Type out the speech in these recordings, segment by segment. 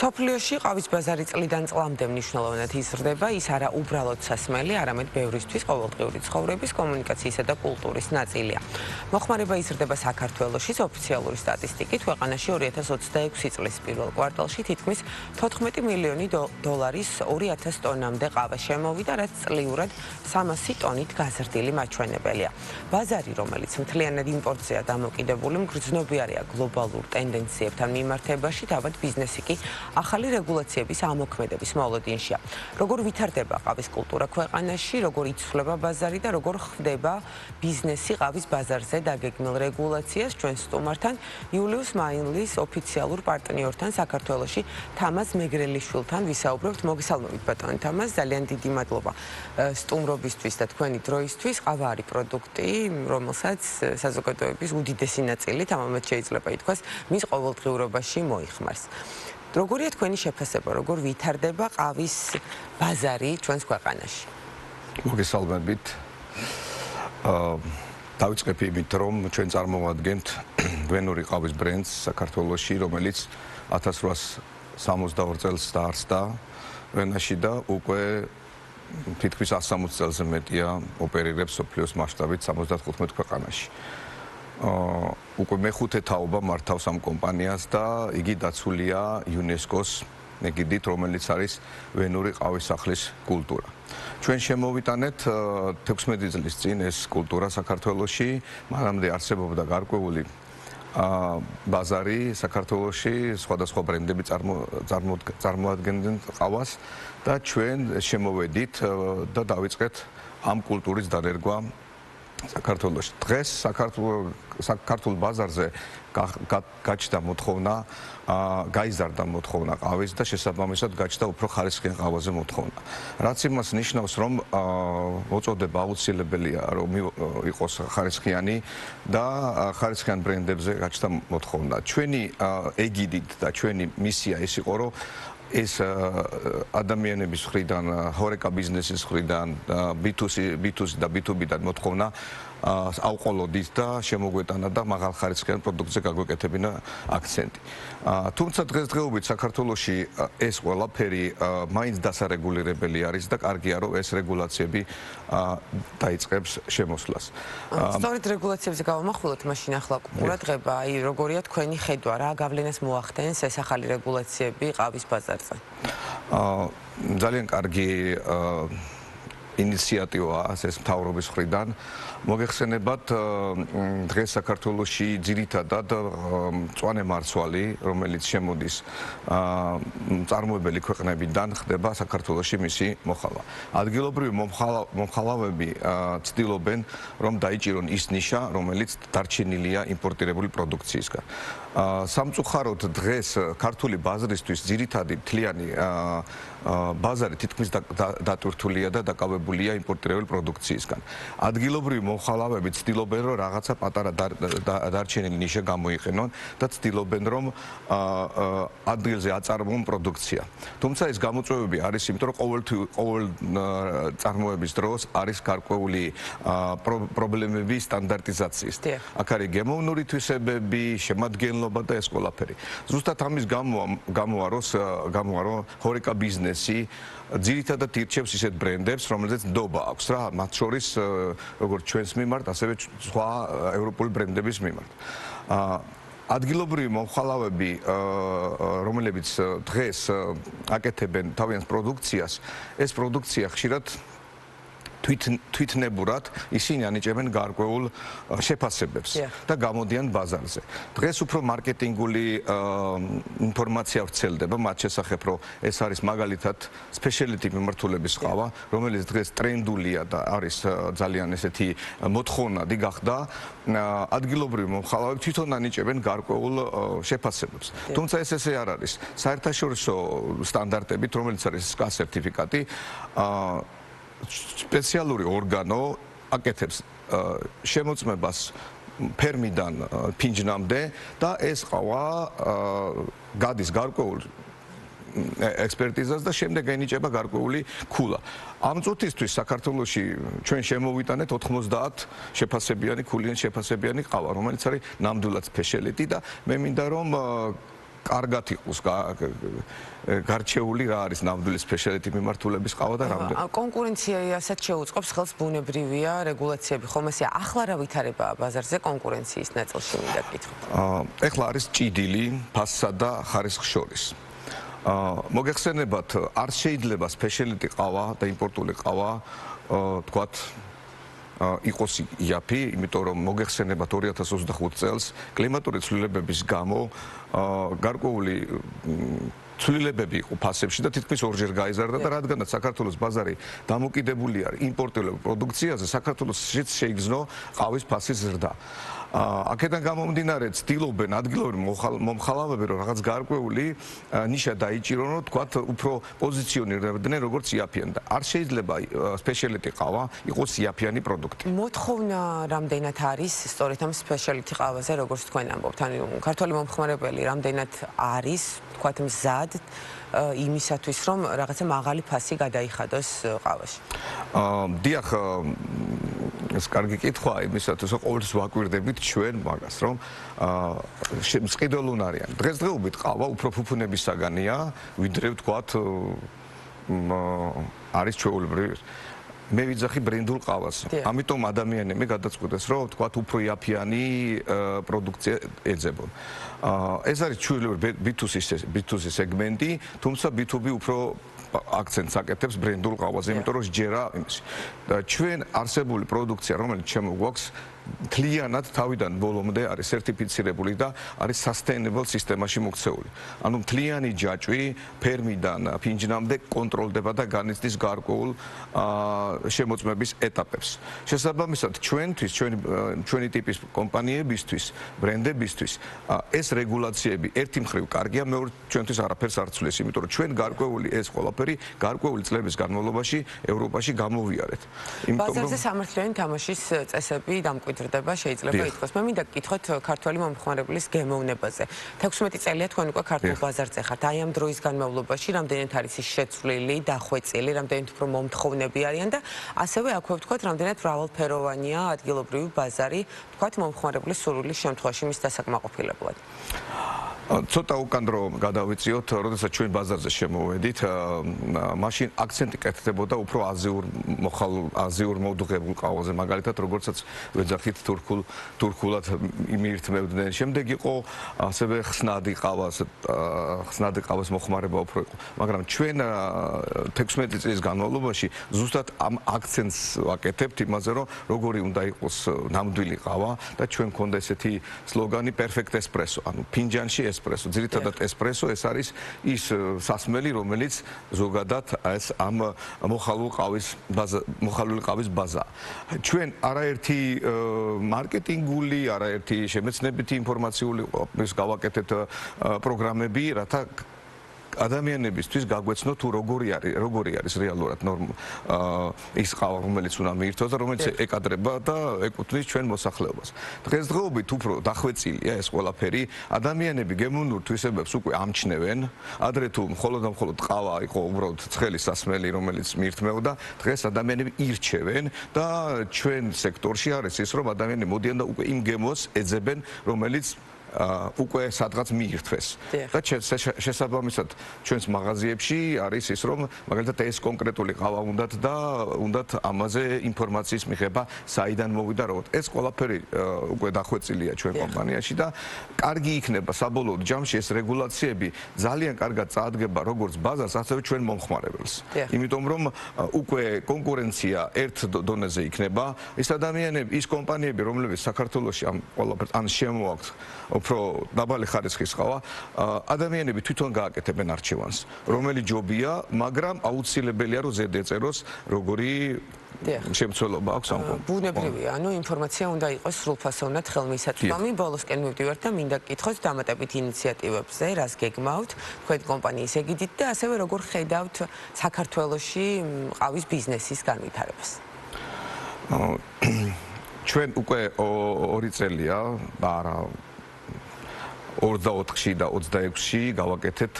მსოფლიოში ყავის ბაზარი წლიდან წლამდე მნიშვნელოვნად იზრდება, ის არა უბრალოდ სასმელი, არამედ ბევრისთვის ყოველდღიური ცხოვრების, კომუნიკაციისა და კულტურის ნაწილია. მოხმარება იზრდება საქართველოში, ოფიციალური სტატისტიკით, ქვეყანაში 2026 წლის პირველ კვარტალში თითქმის 14 მილიონი დოლარის 2000 ტონამდე ყავა შემოვიდა, რაც წლიურად 300 ტონით გაზრდილი მაჩვენებელია. ბაზარი, რომელიც მთლიანად იმპორტზეა დამოკიდებული, მგრძნობიარეა გლობალურ ტენდენციებთან მიმართებაში, თავად ბიზნესი კი ახალი რეგულაციების ამოქმედების მოლოდინშია. როგორ ვითარდება ყავის კულტურა ქვეყანაში, როგორ იცვლება ბაზარი და როგორ ხდება ბიზნესი ყავის ბაზარზე დაგეგმილ რეგულაციას, ჩვენ სტუმართან იულიუს მაინლის ოფიციალურ პარტნიორთან საქართველოში თამაზ მეგრელიშვილთან ვისაუბრებთ. მოგესალმებით ბატონო თამაზ, ძალიან დიდი მადლობა სტუმრობისთვის და თქვენი დროისთვის. ყავა არის პროდუქტი, რომელსაც საზოგადოების უდიდესი ნაწილი, თამამად შეიძლება ითქვას, მის ყოველდღიურობაში მოიხმარს. როგორია თქვენი შეფასება, როგორ ვითარდება ყავის ბაზარი ჩვენს ქვეყანაში? მოგესალმებით. დავიწყებ იმით, რომ ჩვენ წარმოვადგენთ ვენური ყავის ბრენდს საქართველოში, რომელიც 1862 წელს დაარსდა ვენაში და უკვე თითქმის 160 წელზე მეტია ოპერირებს მსოფლიოს მასშტაბით 75 ქვეყანაში. უკვე მეხუთე თაობა მართავს ამ კომპანიას და იგი დაცულია იუნესკოს ეგიდით, რომელიც არის ვენური ყავის სახლის კულტურა. ჩვენ შემოვიტანეთ 16 წლის წინ ეს კულტურა საქართველოში, მანამდე არსებობდა გარკვეული ბაზარი საქართველოში, სხვადასხვა ბრენდები წარმოადგენდნენ ყავას და ჩვენ შემოვედით და დავიწყეთ ამ კულტურის დანერგვა საქართველოში. დღეს საქართველოს ბაზარზე გაჩნდა მოთხოვნა, გაიზარდა მოთხოვნა ყავის და შესაბამისად გაჩნდა უფრო ხარისხიან ყავაზე მოთხოვნა. რაც იმას ნიშნავს, რომ მოწოდება აუცილებელია, რომ იყოს ხარისხიანი და ხარისხიან ბრენდებზე გაჩნდა მოთხოვნა. ჩვენი ეგიდით და ჩვენი მისია ის იყო, რომ ეს ადამიანების მხრიდან, ჰორეკა ბიზნესის მხრიდან, B2C და B2B-დან მოთხოვნა ავყოლოდით და შემოგვეტანა და მაღალხარისხიან პროდუქტზე გაგვეკეთებინა აქცენტი. თუმცა დღესდღეობით საქართველოში ეს ყველაფერი მაინც დასარეგულირებელი არის და კარგია, რომ ეს რეგულაციები დაიწყებს შემოსვლას. სწორედ რეგულაციებზე გავამახვილოთ, მაშინ ახლა ყურადღება, აი როგორია თქვენი ხედვა, რა გავლენას მოახდენს ეს ახალი რეგულაციები ყავის ბაზარზე? ძალიან კარგი ინიციატივაა ეს მთავრობის მხრიდან. მოგეხსენებათ, დღეს საქართველოში ძირითადად მწვანე მარცვალი, რომელიც შემოდის მწარმოებელი ქვეყნებიდან, ხდება საქართველოში მისი მოხალვა. ადგილობრივი მომხალავები ცდილობენ, რომ დაიჭირონ ის ნიშა, რომელიც დარჩენილია იმპორტირებული პროდუქციისგან. სამწუხაროდ დღეს ქართული ბაზრისთვის ძირითადი მთლიანი ბაზარი თითქმის დატვირთულია და დაკავებულია იმპორტირებული პროდუქციისგან. ადგილობრივი მომხალავები ცდილობენ, რომ რაღაცა პატარა დარჩენილი ნიშა გამოიყენონ და ცდილობენ, რომ ადგილზე აწარმოონ პროდუქცია. თუმცა ეს გამოწვევები არის, იმიტომ რომ ყოველ წარმოების დროს არის გარკვეული პრობლემები სტანდარტიზაციის. აქ არის გემოვნური თვისებები, შემადგენლობა და ეს ყველაფერი. ზუსტად ამის გამოა, რომ ჰორეკა ბიზნესი ძირითადად ირჩევს ისეთ ბრენდებს, რომელზეც ნდობა აქვს რა, მათ შორის როგორც ჩვენს მიმართ, ასევე სხვა ევროპული ბრენდების მიმართ. ადგილობრივი მომხალავები, რომლებიც დღეს აკეთებენ თავიანთ პროდუქციას, ეს პროდუქცია ხშირად თვითნებურად ისინი ანიჭებენ გარკვეულ შეფასებებს და გამოდიან ბაზარზე. დღეს უფრო მარკეტინგული ინფორმაცია ვრცელდება მათ შესახებ, რომ ეს არის მაგალითად სპეციალიტი მიმართულების ყავა, რომელიც დღეს ტრენდულია და არის ძალიან ესეთი მოთხოვნადი გახდა. ადგილობრივი მომხალავები თვითონ ანიჭებენ გარკვეულ შეფასებებს. თუმცა ეს ესე არ არის. საერთაშორისო სტანდარტებით, რომელიც არის SCA სერტიფიკატი, სპეციალური ორგანო აკეთებს შემოწმებას ფერმიდან ფინჯნამდე და ეს ყავა გადის გარკვეულ ექსპერტიზას და შემდეგ ენიჭება გარკვეული ქულა. ამ წუთისთვის საქართველოში ჩვენ შემოვიტანეთ 90 შეფასებიანი ქულიანი შეფასებიანი ყავა, რომელიც არის ნამდვილად სპეციალიტი და მე მინდა რომ კარგად იყოს გარჩეული რა არის ნამდვილი სპეციალიტი მიმართულების ყავა და რამდენი. კონკურენცია ასეთ შეუწყობს ხელს ბუნებრივია რეგულაციები ხომ ესე ახლა რა ვითარებაა ბაზარზე კონკურენციის ნაწილში მინდა გითხრათ. ეხლა არის ჭიდილი ფასსა და ხარისხს შორის. მოგეხსენებათ არ შეიძლება სპეციალიტი ყავა და იმპორტული ყავა თქვათ იყოს იაფი, იმიტომ რომ მოგეხსენებათ 2025 წელს კლიმატური ცვლილებების გამო გარკვეული ცვლილებები იყო ფასებში და თითქმის ორჯერ გაიზარდა და რადგანაც საქართველოს ბაზარი დამოკიდებული არის იმპორტირებულ პროდუქციაზე, საქართველოს შეიგრძნო ყავის ფასის ზრდა. აქედან გამომდინარე ცდილობენ ადგილობრივი მომხალავები რომ რაღაც გარკვეული ნიშა დაიჭირონ, თქვათ უფრო პოზიციონირებდნენ როგორც იაფიან და არ შეიძლება სპეციალიტი ყავა იყოს იაფიანი პროდუქტი. მოთხოვნა რამდენად არის სწორედ ამ სპეციალიტი ყავაზე, როგორც თქვენ ამბობთ, ანუ ქართველი მომხმარებელი რამდენად არის, თქვათ მზად იმისათვის რომ რაღაცა მაღალი ფასი გადაიხადოს ყავაში. დიახ, ეს კარგი კითხვაა იმისათვის რომ ყოველთვის ვაკვირდებით ჩვენ მაგას რომ მსყიდველუნარიან. დღესდღეობით ყავა უფრო ფუფუნებისაგანია, ვიდრე ვთქვათ არის ჩვეულებრივი. მე ვიძახი ბრენდულ ყავას. ამიტომ ადამიანები გადაწყვეტეს რომ ვთქვათ უფრო იაფიანი პროდუქცია ეძებონ. ეს არის ჩვეულებრივი B2C სეგმენტი, თუმცა B2B უფრო აქცენტს აკეთებს ბრენდულ ყავაზე, იმიტომ რომ ჯერა იმის. და ჩვენ არსებული პროდუქცია, რომელიც შემოგვაქვს მთლიანად თავიდან ბოლომდე არის სერტიფიცირებული და არის sustainable სისტემაში მოქცეული. ანუ მთლიანი ჯაჭვი ფერმიდან ფინჯნამდე კონტროლდება და განიცდის გარკვეულ შემოწმების ეტაპებს. შესაბამისად, ჩვენთვის, ჩვენი ტიპის კომპანიებისთვის, ბრენდებისთვის ეს რეგულაციები ერთი მხრივ კარგია, მეორე ჩვენთვის არაფერს არ ცვლის, იმიტომ რომ ჩვენ გარკვეული ეს ყველაფერი გარკვეული წლების განმავლობაში ევროპაში გამოვიარეთ. ბაზარზე სამართლიანი თამაშის წესები დამკვიდრდება შეიძლება ითქვას. მე მინდა გკითხოთ ქართველი მომხმარებლის გემოვნებაზე. 16 წელია თქვენ უკვე ქართულ ბაზარზე ხართ. აი ამ დროის განმავლობაში რამდენად არის ის შეცვლილი, დახვეწილი, რამდენად უფრო მომთხოვნები არიან და ასევე აქვე ვთქვათ, რამდენად მრავალფეროვანია ადგილობრივი ბაზარი, ვთქვათ მომხმარებლის სურვილის შემთხვევაში მის დასაკმაყოფილებლად. ცოტა უკან რომ გადავიწიოთ, როდესაც ჩვენ ბაზარზე შემოვედით, მაშინ აქცენტი კეთდებოდა უფრო აზიურ მოდუღებულ ყავაზე, მაგალითად, როგორცაც ვეძახით თურქულად იმირთმევდნენ. შემდეგ იყო ასევე ხსნადი ყავას მოხმარება უფრო იყო. მაგრამ ჩვენ 16 წლის განმავლობაში ზუსტად ამ აქცენტს ვაკეთებთ იმაზე, რომ როგორი უნდა იყოს ნამდვილი ყავა და ჩვენ მქონდა ესეთი სლოგანი perfect espresso, ანუ ფინჯანში ესპრესო. ძირითადად ესპრესო ეს არის ის სასმელი, რომელიც ზოგადად ეს ამ მოხალული ყავის ბაზა. ჩვენ არაერთი მარკეტინგული, არაერთი შემეცნებითი ინფორმაციული გავაკეთეთ პროგრამები, რათა ადამიანებისთვის გაგვეცნო თუ როგორი არის რეალურად ის ყავა, რომელიც უნდა მიირთოს და რომელიც ეკადრება და ეკუთვნის ჩვენ მოსახლეობას. დღესდღეობით უფრო დახვეწილია ეს ყველაფერი, ადამიანები გემოვნურ თვისებებს უკვე ამჩნევენ, ადრე თუ მხოლოდ ყავა იყო უბრალოდ ცხელი სასმელი, რომელიც მიირთმეოდა, დღეს ადამიანები ირჩევენ და ჩვენ სექტორში არის ის, რომ ადამიანები მოდიან და უკვე იმ გემოს ეძებენ, რომელიც უკვე სადღაც მიირთვეს. და შესაბამისად ჩვენს მაღაზიებში არის ის, რომ მაგალითად ეს კონკრეტული ყავა უნდათ ამაზე ინფორმაციის მიღება, საიდან მოვიდა, როგორ. ეს ყველაფერი უკვე დახვეწილია ჩვენ კომპანიაში და კარგი იქნება საბოლოო ჯამში ეს რეგულაციები ძალიან კარგად წაადგება როგორც ბაზარს, ასევე ჩვენ მომხმარებელს. იმიტომ რომ უკვე კონკურენცია ერთ დონეზე იქნება, ის ადამიანები, ის კომპანიები, რომლებიც საქართველოში ამ ყველაფერს ან შემოაქვთ უფრო დაბალი ხარისხის ყავა, ადამიანები თვითონ გააკეთებენ არჩევანს, რომელი ჯობია, მაგრამ აუცილებელია რომ ზედ ეწეროს როგორი შემცველობა აქვს ამ კომპანიამ. ბუნებრივია, ანუ ინფორმაცია უნდა იყოს სრულფასოვნად ხელმისაწვდომი. ბოლოსკენ მივდივართ და მინდა გკითხოთ დამატებით ინიციატივებზე, რას გეგმავთ თქვენ კომპანიის ეგიდით და ასევე როგორ ხედავთ საქართველოში ყავის ბიზნესის განვითარებას. ჩვენ უკვე 2 წელია, არა 24-ში და 26-ში გავაკეთეთ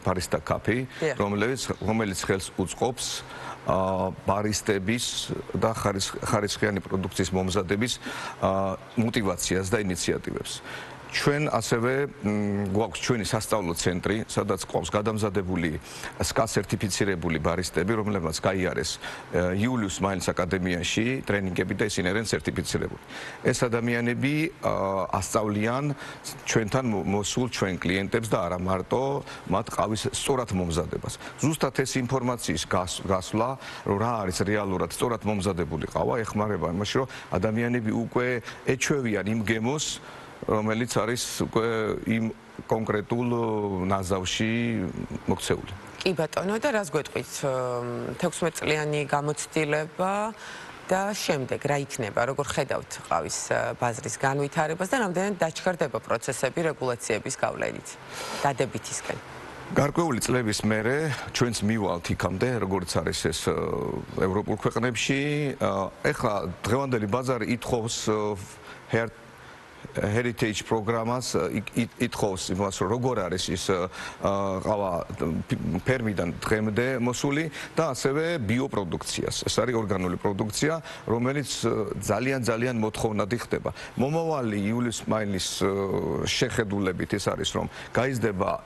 ბარისტა კაფე, რომელიც ხელს უწყობს ბარისტების და ხარისხიანი პროდუქციის მომზადების мотивაციას და ინიციატივებს. ჩვენ ასევე გვაქვს ჩვენი სასწავლო ცენტრი, სადაც ყავს გადამზადებული SKA სერტიფიცირებული ბარისტები, რომლებმაც გაიარეს იულიუს მაილის აკადემიაში ტრენინგები და ისინი არიან სერტიფიცირებული. ეს ადამიანები ასწავლიან ჩვენთან მოსულ ჩვენ კლიენტებს და არა მარტო მათ ყავის სწორად მომზადებას. ზუსტად ეს ინფორმაციის გასვლა, რომ რა არის რეალურად სწორად მომზადებული ყავა, ეხმარება იმაში, რომ ადამიანები უკვე ეჩვევიან იმ გემოს, რომელიც არის უკვე იმ კონკრეტულ ნაზავში მოქცეული. კი ბატონო, და რას გვეტყვით 16 წლიანი გამოცდილება და შემდეგ რა იქნება, როგორ ხედავთ ყავის ბაზრის განვითარებას და რამდენად დაჩქარდება პროცესები რეგულაციების გავლენით დადებითისკენ? გარკვეული წლების მერე ჩვენც მივალთ იქამდე, როგორც არის ეს ევროპულ ქვეყნებში. ეხლა დღევანდელი ბაზარი ითხოვს heritage პროგრამას, ითხოვს იმას, რომ როგორ არის ის ყავა ფერმიდან დღემდე მოსული და ასევე ბიოპროდუქციას. ეს არის ორგანული პროდუქცია, რომელიც ძალიან მოთხოვნადი ხდება. მომავალი იულიუს მაილის შეხედულებით ის არის, რომ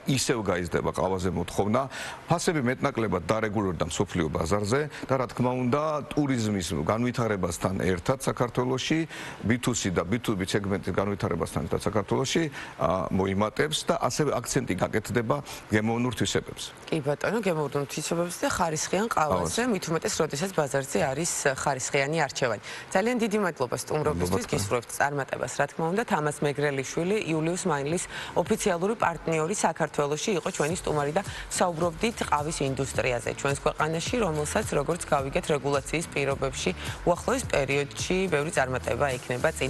ისევ გაიზრდება ყავაზე მოთხოვნა, ფასები მეტნაკლებად დარეგულირდა მსოფლიო ბაზარზე და რა თქმა უნდა, ტურიზმის განვითარებასთან ერთად საქართველოში B2C და B2B სეგმენტის განვითარებასთან ერთად საქართველოში მოიმატებს და ასევე აქცენტი გაკეთდება გემოვნურ თვისებებზე. კი ბატონო, გემოვნურ თვისებებზე და ხარისხიან ყავაზე, მით უმეტეს, როდესაც ბაზარზე არის ხარისხიანი არჩევანი. ძალიან დიდი მადლობა სტუმრობისთვის, გისურვებთ წარმატებას, რა თქმა უნდა, თამაზ მეგრელიშვილი, იულიუს მაილის ოფიციალური პარტნიორი საქართველოში იყო ჩვენი სტუმარი და საუბრობდით ყავის ინდუსტრიაზე ჩვენს ქვეყანაში, რომელსაც როგორც გავიგეთ რეგულაციის პირობებში უახლოეს პერიოდში ბევრი წარმატება ექნება წინ.